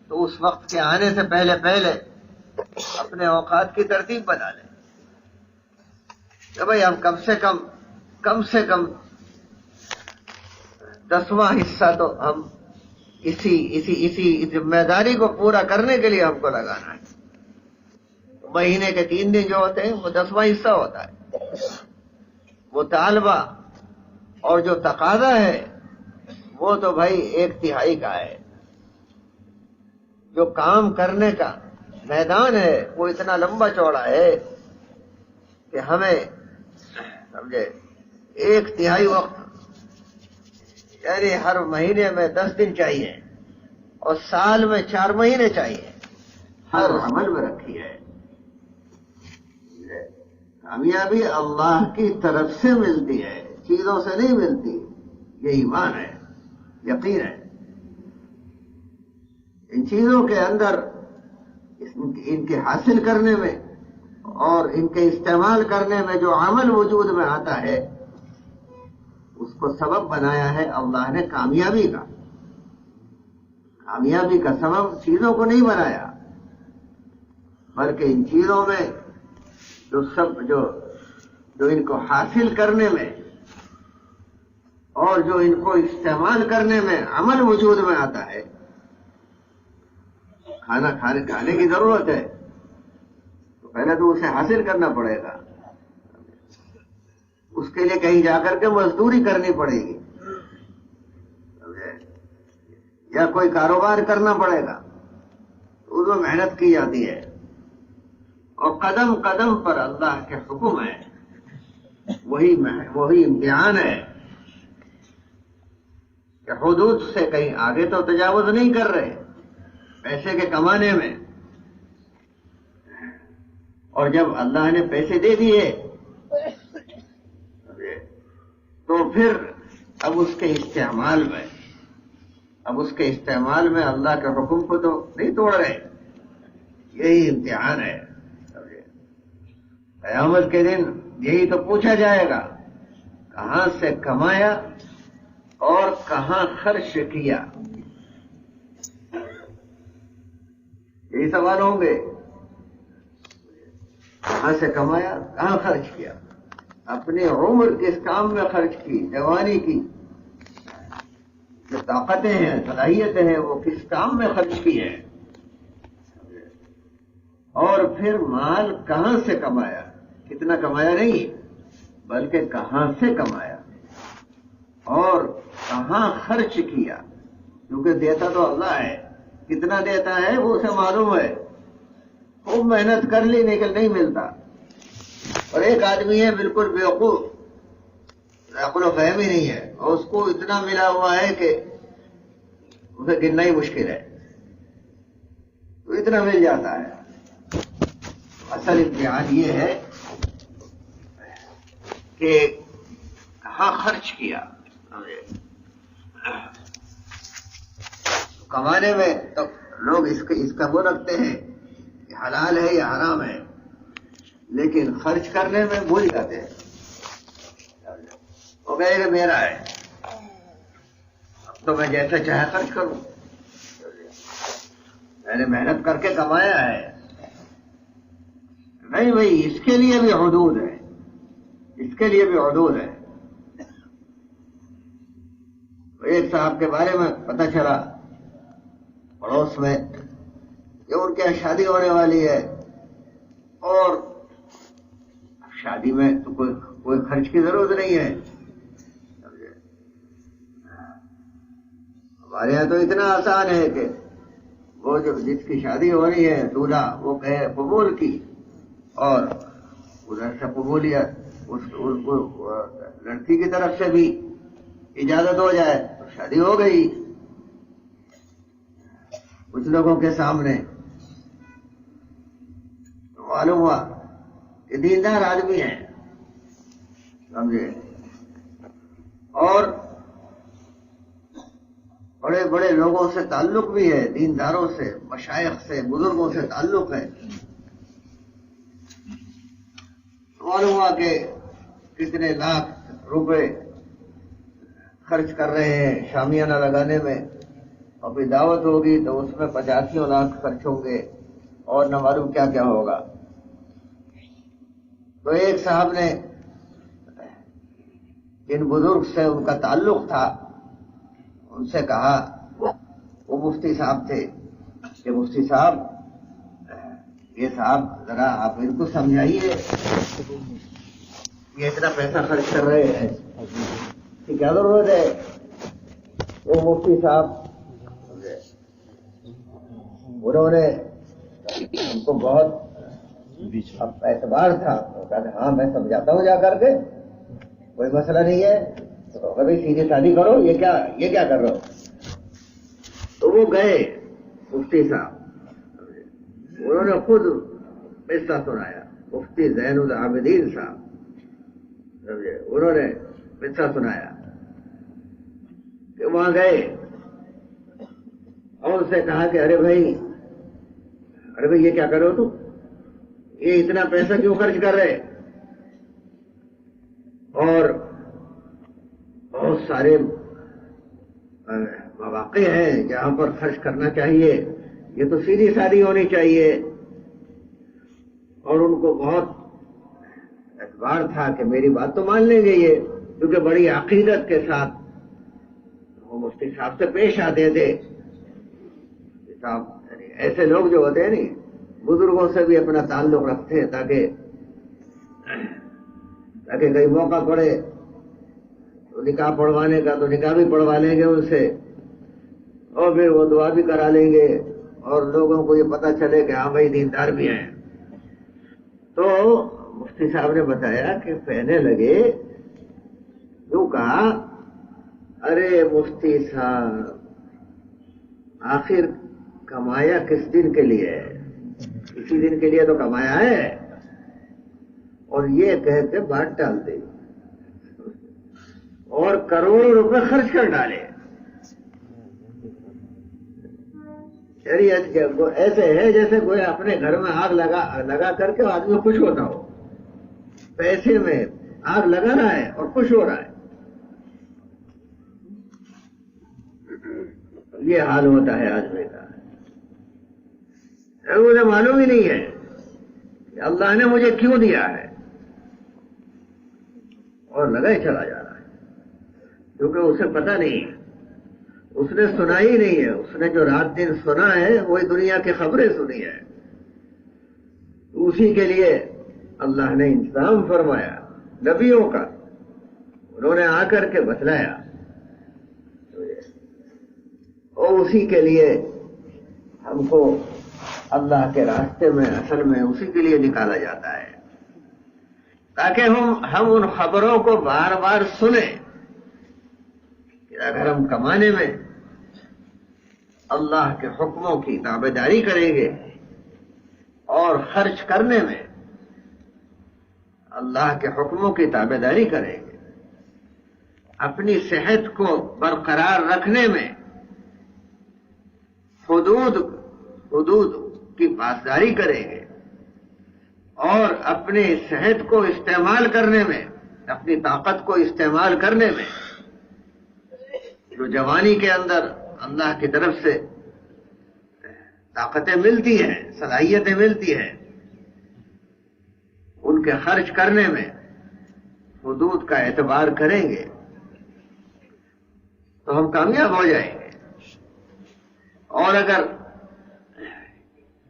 تو اس وقت کے آنے سے پہلے اپنے اوقات کی ترتیب بنا لیں کہ بھائی ہم کم سے کم 10واں حصہ تو ہم اسی ذمہ داری کو پورا کرنے کے لیے ہم کو لگانا ہے. مہینے کے 3 دن جو ہوتے ہیں وہ 10واں حصہ ہوتا ہے. وہ طالبہ اور جو تقاضا ہے وہ تو بھائی 1/3 کا ہے. جو کام کرنے کا میدان ہے وہ اتنا لمبا چوڑا ہے کہ ہمیں سمجھے 1/3 وقت یعنی ہر مہینے میں 10 دن چاہیے اور سال میں 4 مہینے چاہیے. ہر عمل میں رکھی ہے. کامیابی اللہ کی طرف سے ملتی ہے، چیزوں سے نہیں ملتی. یہ ایمان ہے، یقین ہے. ان چیزوں کے اندر ان کے حاصل کرنے میں اور ان کے استعمال کرنے میں جو عمل وجود میں آتا ہے اس کو سبب بنایا ہے اللہ نے کامیابی کا. کامیابی کا سبب چیزوں کو نہیں بنایا بلکہ ان چیزوں میں جو ان کو حاصل کرنے میں اور جو ان کو استعمال کرنے میں عمل وجود میں آتا ہے. کھانا کھانے کی ضرورت ہے تو پہلے تو اسے حاصل کرنا پڑے گا. اس کے لیے کہیں جا کر کے مزدوری کرنی پڑے گی یا کوئی کاروبار کرنا پڑے گا. اس میں محنت کی جاتی ہے اور قدم قدم پر اللہ کے حکم ہے. وہی امتحان ہے کہ حدود سے کہیں آگے تو تجاوز نہیں کر رہے پیسے کے کمانے میں. اور جب اللہ نے پیسے دے دیے تو پھر اب اس کے استعمال میں اللہ کے حکم کو تو نہیں توڑ رہے. یہی امتحان ہے. قیامت کے دن یہی تو پوچھا جائے گا کہاں سے کمایا اور کہاں خرچ کیا. یہی سوال ہوں گے. کہاں سے کمایا، کہاں خرچ کیا. اپنی عمر کس کام میں خرچ کی، جوانی کی جو طاقتیں ہیں صلاحیتیں ہیں وہ کس کام میں خرچ کی ہیں. اور پھر مال کہاں سے کمایا. کتنا کمایا نہیں بلکہ کہاں سے کمایا اور کہاں خرچ کیا. کیونکہ دیتا تو اللہ ہے، کتنا دیتا ہے وہ اسے معلوم ہے. خوب محنت کر لی لیکن نہیں ملتا. اور ایک آدمی ہے بالکل بیوقوف، عقل و فہم ہی نہیں ہے اور اس کو اتنا ملا ہوا ہے کہ اسے گننا ہی مشکل ہے. تو اتنا مل جاتا ہے. اصل امتحان یہ ہے کہ کہاں خرچ کیا. کمانے میں تو لوگ اس کا وہ رکھتے ہیں کہ حلال ہے یا حرام ہے، لیکن خرچ کرنے میں بھول جاتے ہیں. وہ کہے کہ میرا ہے اب تو میں جیسا چاہے خرچ کروں. میں نے محنت کر کے کمایا ہے. نہیں بھائی، اس کے لیے بھی حدود ہے، اس کے لیے بھی حدود ہے. ایک صاحب کے بارے میں پتہ چلا پڑوس میں کہ ان کے یہاں شادی ہونے والی ہے، اور شادی میں تو کوئی خرچ کی ضرورت نہیں ہے. ہمارے یہاں تو اتنا آسان ہے کہ وہ جو جس کی شادی ہو رہی ہے دولہا وہ کہے قبول کی، اور ادھر سے قبولیت اس لڑکی کی طرف سے بھی اجازت ہو جائے تو شادی ہو گئی کچھ لوگوں کے سامنے. معلوم ہوا کہ دیندار آدمی ہیں، سمجھے، اور بڑے بڑے لوگوں سے تعلق بھی ہے، دینداروں سے، مشائخ سے، بزرگوں سے تعلق ہے. معلوم ہوا کہ کتنے لاکھ روپے خرچ کر رہے ہیں شامیانہ لگانے میں، اور پھر دعوت ہوگی تو اس میں 85 لاکھ خرچ ہوں گے، اور نہ معلوم کیا کیا ہوگا. تو ایک صاحب نے جن بزرگ سے ان کا تعلق تھا ان سے کہا، وہ مفتی صاحب تھے، کہ مفتی صاحب یہ صاحب ذرا آپ ان کو سمجھائیے یہ اتنا پیسہ خرچ کر رہے ہیں کہ کیا ضرورت ہے. وہ مفتی صاحب انہوں نے ان کو بہت اعتبار تھا، کہا ہاں میں سمجھاتا ہوں جا کر کے، کوئی مسئلہ نہیں ہے، تو کبھی سیدھی شادی کرو، یہ کیا کر رہے ہو. تو وہ گئے مفتی صاحب، انہوں نے خود قصہ سنایا، مفتی زین العابدین صاحب، انہوں نے قصہ سنایا کہ وہاں گئے اور ان سے کہا کہ ارے بھائی یہ کیا کرو تم، یہ اتنا پیسہ کیوں خرچ کر رہے، اور بہت سارے مواقع ہیں جہاں پر خرچ کرنا چاہیے، یہ تو سیدھی سادی ہونی چاہیے. اور ان کو بہت اعتبار تھا کہ میری بات تو مان لیں گے یہ، کیونکہ بڑی عقیدت کے ساتھ وہ مفتی صاحب سے پیش آتے تھے. ایسے لوگ جو ہوتے ہیں نہیں، بزرگوں سے بھی اپنا تعلق رکھتے ہیں تاکہ کہیں موقع پڑے تو نکاح پڑھوانے کا تو نکاح بھی پڑھوا لیں گے ان سے، اور پھر وہ دعا بھی کرا لیں گے، اور لوگوں کو یہ پتہ چلے کہ ہاں بھائی دیندار بھی ہیں. تو مفتی صاحب نے بتایا کہ کہنے لگے، یوں کہا، ارے مفتی صاحب آخر کمایا کس دن کے لیے ہے، اسی دن کے لیے تو کمایا ہے، اور یہ کہہ کے بات ڈال دے اور کروڑوں روپے خرچ کر ڈالے. شریعت ایسے ہے جیسے کوئی اپنے گھر میں آگ لگا کر کے آدمی خوش ہوتا ہو، پیسے میں آگ لگا رہا ہے اور خوش ہو رہا ہے. یہ حال ہوتا ہے آدمی کا. مجھے معلوم ہی نہیں ہے کہ اللہ نے مجھے کیوں دیا ہے، اور لگا ہی چلا جا رہا ہے، کیونکہ اسے پتہ نہیں ہے، اس نے سنا ہی نہیں ہے. اس نے جو رات دن سنا ہے وہی دنیا کی خبریں سنی ہے. اسی کے لیے اللہ نے انتظام فرمایا نبیوں کا، انہوں نے آ کر کے بتلایا، اور اسی کے لیے ہم کو اللہ کے راستے میں اصل میں اسی کے لیے نکالا جاتا ہے، تاکہ ہم ان خبروں کو بار بار سنیں کہ اگر ہم کمانے میں اللہ کے حکموں کی تابعداری کریں گے اور خرچ کرنے میں اللہ کے حکموں کی تابعداری کریں گے، اپنی صحت کو برقرار رکھنے میں حدود کی پاسداری کریں گے، اور اپنی صحت کو استعمال کرنے میں، اپنی طاقت کو استعمال کرنے میں، جو جوانی کے اندر اللہ کی طرف سے طاقتیں ملتی ہیں، صلاحیتیں ملتی ہیں، ان کے خرچ کرنے میں حدود کا اعتبار کریں گے تو ہم کامیاب ہو جائیں گے. اور اگر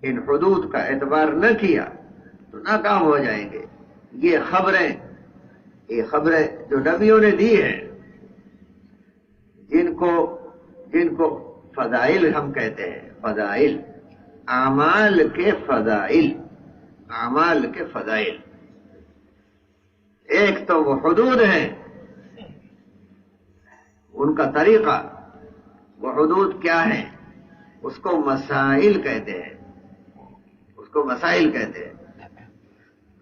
ان حدود کا اعتبار نہ کیا تو ناکام ہو جائیں گے۔ یہ خبریں جو نبیوں نے دی ہیں، جن کو فضائل ہم کہتے ہیں، فضائل، اعمال کے فضائل، ایک تو وہ حدود ہیں، ان کا طریقہ، وہ حدود کیا ہے، اس کو مسائل کہتے ہیں،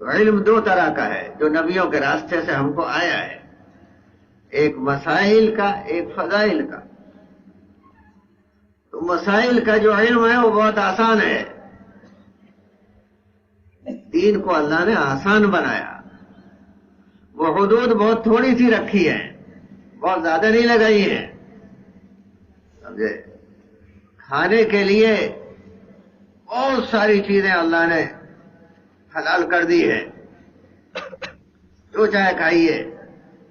تو علم دو طرح کا ہے جو نبیوں کے راستے سے ہم کو آیا ہے، ایک مسائل کا، ایک فضائل کا۔ تو مسائل کا جو علم ہے وہ بہت آسان ہے، دین کو اللہ نے آسان بنایا، وہ حدود بہت تھوڑی سی رکھی ہے، بہت زیادہ نہیں لگائی ہے، سمجھے؟ کھانے کے لیے بہت ساری چیزیں اللہ نے حلال کر دی ہے، جو چاہے کھائیے،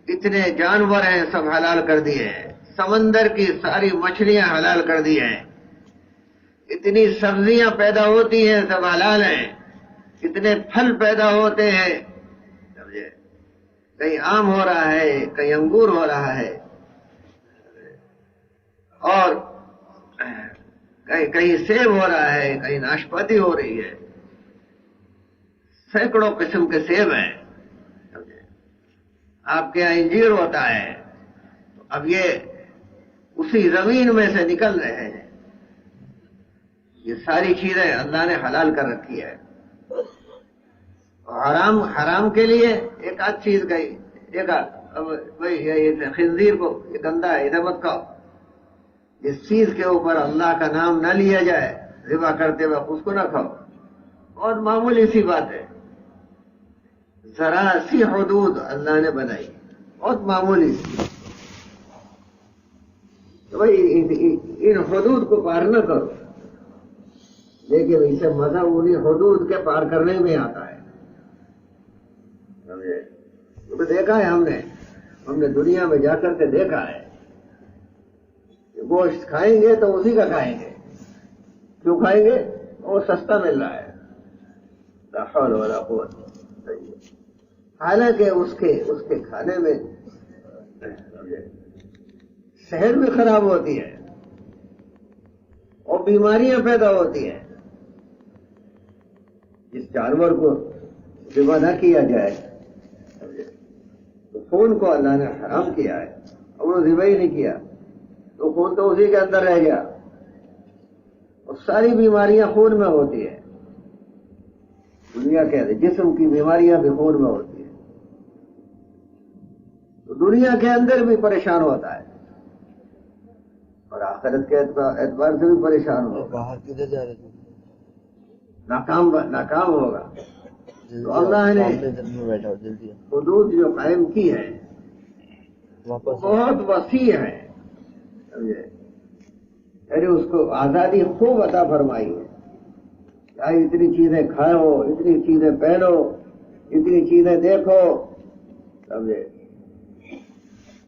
اتنے جانور ہیں سب حلال کر دیے ہیں، سمندر کی ساری مچھلیاں حلال کر دی ہیں، اتنی سبزیاں پیدا ہوتی ہیں سب حلال ہیں، اتنے پھل پیدا ہوتے ہیں، سمجھے؟ کہیں آم ہو رہا ہے، کہیں انگور ہو رہا ہے، اور کہیں سیب ہو رہا ہے، کہیں ناشپاتی ہو رہی ہے، سینکڑوں قسم کے سیب ہیں، سمجھے؟ آپ کے یہاں انجیر ہوتا ہے، تو اب یہ اسی زمین میں سے نکل رہے ہیں، یہ ساری چیزیں اللہ نے حلال کر رکھی ہے۔ حرام کے لیے ایک آدھ چیز گئی، یہ خنزیر کو، یہ گندا ہے، ادھر مت کھاؤ، جس چیز کے اوپر اللہ کا نام نہ لیا جائے ذبح کرتے وقت اس کو نہ کھاؤ، بہت معمولی سی بات ہے، ذرا سی حدود اللہ نے بنائی، بہت معمولی سی، تو بھائی ان حدود کو پار نہ کرو، لیکن اسے مزہ انہیں حدود کے پار کرنے میں آتا ہے، سمجھے؟ تو دیکھا ہے ہم نے دنیا میں جا کر کے دیکھا ہے، گوشت کھائیں گے تو اسی کا کھائیں گے، کیوں کھائیں گے؟ وہ سستا مل رہا ہے، لا حول ولا قوت، حالانکہ اس کے کھانے میں صحت بھی خراب ہوتی ہے اور بیماریاں پیدا ہوتی ہیں۔ جس جانور کو ذبح نہ کیا جائے، تو خون کو اللہ نے حرام کیا ہے، اور وہ ذبح ہی نہیں کیا تو خون تو اسی کے اندر رہ گیا، اور ساری بیماریاں خون میں ہوتی ہیں، دنیا کے جسم کی بیماریاں بھی خون میں ہوتی ہیں، تو دنیا کے اندر بھی پریشان ہوتا ہے اور آخرت کے اعتبار سے بھی پریشان ہوگا، باہر کدھر جا رہے تھے؟ ناکام ہوگا۔ تو اللہ نے حدود جو قائم کی ہے بہت وسیع ہے، سمجھے؟ یعنی اس کو آزادی خوب عطا فرمائی ہے، چاہے اتنی چیزیں کھاؤ، اتنی چیزیں پہنو، اتنی چیزیں دیکھو، سمجھے؟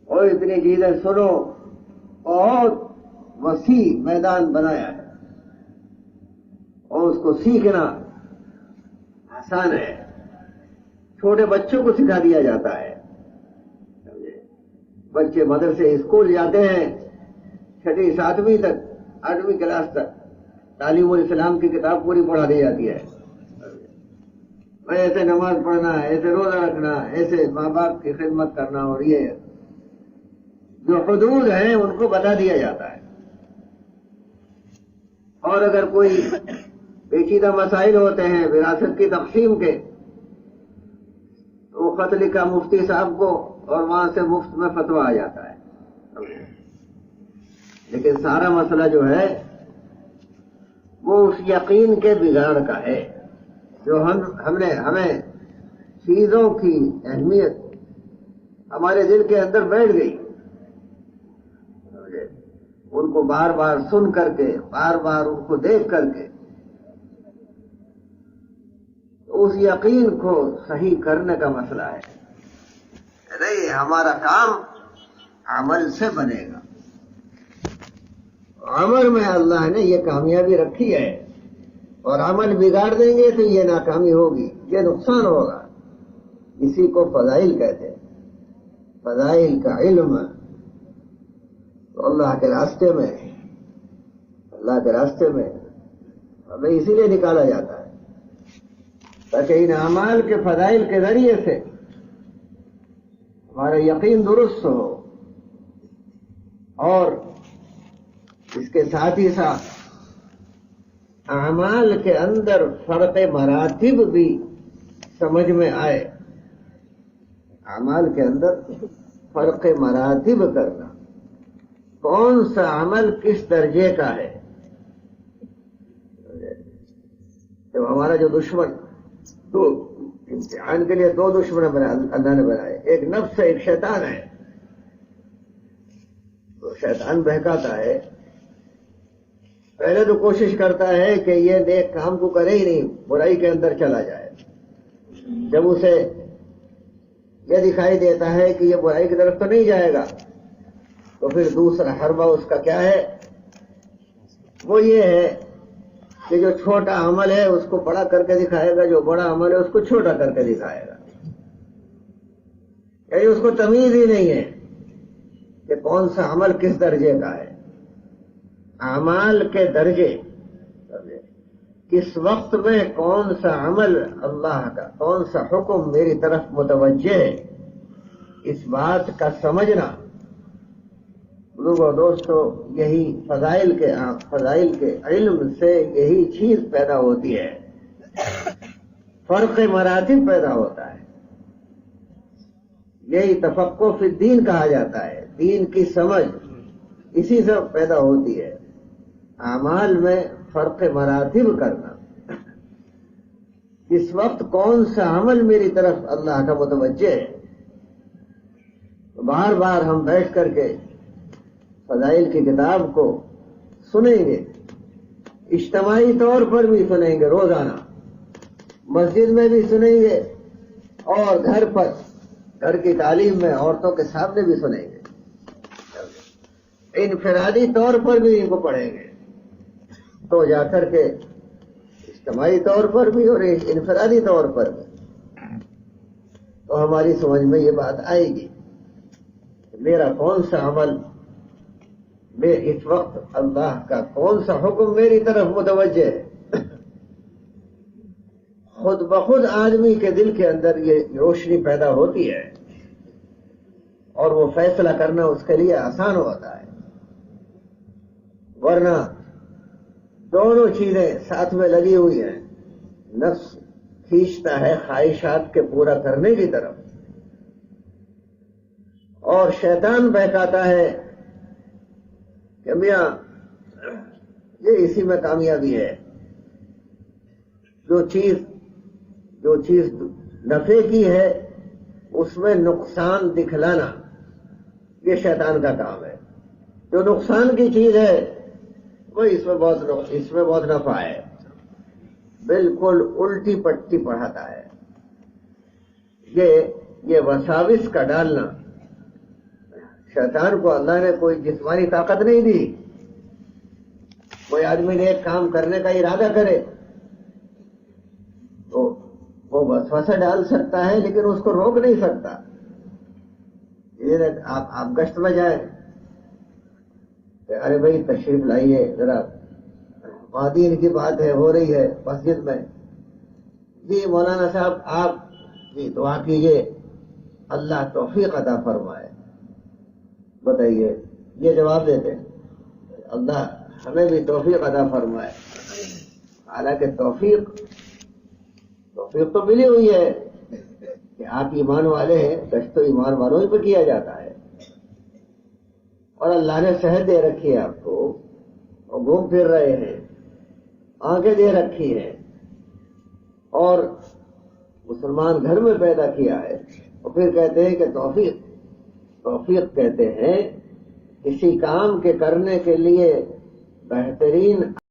اور اتنی چیزیں سنو، بہت وسیع میدان بنایا ہے، اور اس کو سیکھنا آسان ہے، چھوٹے بچوں کو سکھا دیا جاتا ہے، سمجھے؟ بچے مدرسے اسکول جاتے ہیں، چھٹی 7ویں تک، 8ویں کلاس تک تعلیم الاسلام کی کتاب پوری پڑھا دی جاتی ہے، ایسے نماز پڑھنا، ایسے روزہ رکھنا، ایسے ماں باپ کی خدمت کرنا، اور یہ جو حدود ہیں ان کو بتا دیا جاتا ہے۔ اور اگر کوئی پیچیدہ مسائل ہوتے ہیں وراثت کی تقسیم کے، تو وہ خط لکھا مفتی صاحب کو اور وہاں سے مفت میں فتویٰ آ جاتا ہے، لیکن سارا مسئلہ جو ہے وہ اس یقین کے بگاڑ کا ہے جو ہمیں چیزوں کی اہمیت ہمارے دل کے اندر بیٹھ گئی، ان کو بار بار سن کر کے، بار بار ان کو دیکھ کر کے، اس یقین کو صحیح کرنے کا مسئلہ ہے۔ نہیں، ہمارا کام عمل سے بنے گا، عمل میں اللہ نے یہ کامیابی رکھی ہے، اور عمل بگاڑ دیں گے تو یہ ناکامی ہوگی، یہ نقصان ہوگا۔ اسی کو فضائل کہتے ہیں۔ فضائل کا علم تو اللہ کے راستے میں ہمیں اسی لیے نکالا جاتا ہے تاکہ ان اعمال کے فضائل کے ذریعے سے ہمارا یقین درست ہو، اور اس کے ساتھ ہی ساتھ اعمال کے اندر فرق مراتب بھی سمجھ میں آئے۔ اعمال کے اندر فرق مراتب کرنا، کون سا عمل کس درجے کا ہے۔ جب ہمارا جو دشمن، تو امتحان کے لیے دو دشمن اللہ نے بنائے، ایک نفس ہے، ایک شیطان ہے۔ تو شیطان بہکاتا ہے، پہلے تو کوشش کرتا ہے کہ یہ نیک کام کو کرے ہی نہیں، برائی کے اندر چلا جائے۔ جب اسے یہ دکھائی دیتا ہے کہ یہ برائی کی طرف تو نہیں جائے گا، تو پھر دوسرا حربہ اس کا کیا ہے؟ وہ یہ ہے کہ جو چھوٹا عمل ہے اس کو بڑا کر کے دکھائے گا، جو بڑا عمل ہے اس کو چھوٹا کر کے دکھائے گا۔ یعنی اس کو تمیز ہی نہیں ہے کہ کون سا عمل کس درجے کا ہے۔ اعمال کے درجے کس وقت میں کون سا عمل اللہ کا، کون سا حکم میری طرف متوجہ ہے، اس بات کا سمجھنا۔ لوگوں دوستو، یہی فضائل کے علم سے یہی چیز پیدا ہوتی ہے، فرق مراتب پیدا ہوتا ہے۔ یہی تفقہ فی الدین کہا جاتا ہے، دین کی سمجھ اسی سے پیدا ہوتی ہے۔ اعمال میں فرق مراتب کرنا، اس وقت کون سا عمل میری طرف اللہ کا متوجہ ہے۔ بار بار ہم بیٹھ کر کے فضائل کی کتاب کو سنیں گے، اجتماعی طور پر بھی سنیں گے، روزانہ مسجد میں بھی سنیں گے، اور گھر کی تعلیم میں عورتوں کے سامنے بھی سنیں گے، انفرادی طور پر بھی ان کو پڑھیں گے، تو جا کر کے اجتماعی طور پر بھی اور انفرادی طور پر بھی تو ہماری سمجھ میں یہ بات آئے گی کہ میرا کون سا عمل، میں اس وقت اللہ کا کون سا حکم میری طرف متوجہ ہے۔ خود بخود آدمی کے دل کے اندر یہ روشنی پیدا ہوتی ہے، اور وہ فیصلہ کرنا اس کے لیے آسان ہوتا ہے۔ ورنہ دونوں چیزیں ساتھ میں لگی ہوئی ہیں، نفس کھینچتا ہے خواہشات کے پورا کرنے کی طرف، اور شیطان بہکاتا ہے کہ میاں یہ اسی میں کامیابی ہے۔ جو چیز نفع کی ہے اس میں نقصان دکھلانا، یہ شیطان کا کام ہے۔ جو نقصان کی چیز ہے وہ اس میں بہت نفع ہے، بالکل الٹی پٹی پڑھاتا ہے۔ یہ وساوس کا ڈالنا، شیطان کو اللہ نے کوئی جسمانی طاقت نہیں دی۔ کوئی آدمی نے ایک کام کرنے کا ارادہ کرے تو وہ وسوسہ ڈال سکتا ہے، لیکن اس کو روک نہیں سکتا۔ آپ گشت میں جائیں، ارے بھائی تشریف لائیے ذرا، دین کی بات ہے، ہو رہی ہے مسجد میں، جی مولانا صاحب آپ جی دعا کیجئے اللہ توفیق عطا فرمائے۔ بتائیے، یہ جواب دیتے اللہ ہمیں بھی توفیق عطا فرمائے۔ حالانکہ توفیق تو ملی ہوئی ہے کہ آپ ایمان والے ہیں، گشت تو ایمان والوں ہی پہ کیا جاتا ہے، اور اللہ نے صحت دے رکھی ہے آپ کو، اور گھوم پھر رہے ہیں، آنکھیں دے رکھی ہیں، اور مسلمان گھر میں پیدا کیا ہے، اور پھر کہتے ہیں کہ توفیق کہتے ہیں کسی کام کے کرنے کے لیے بہترین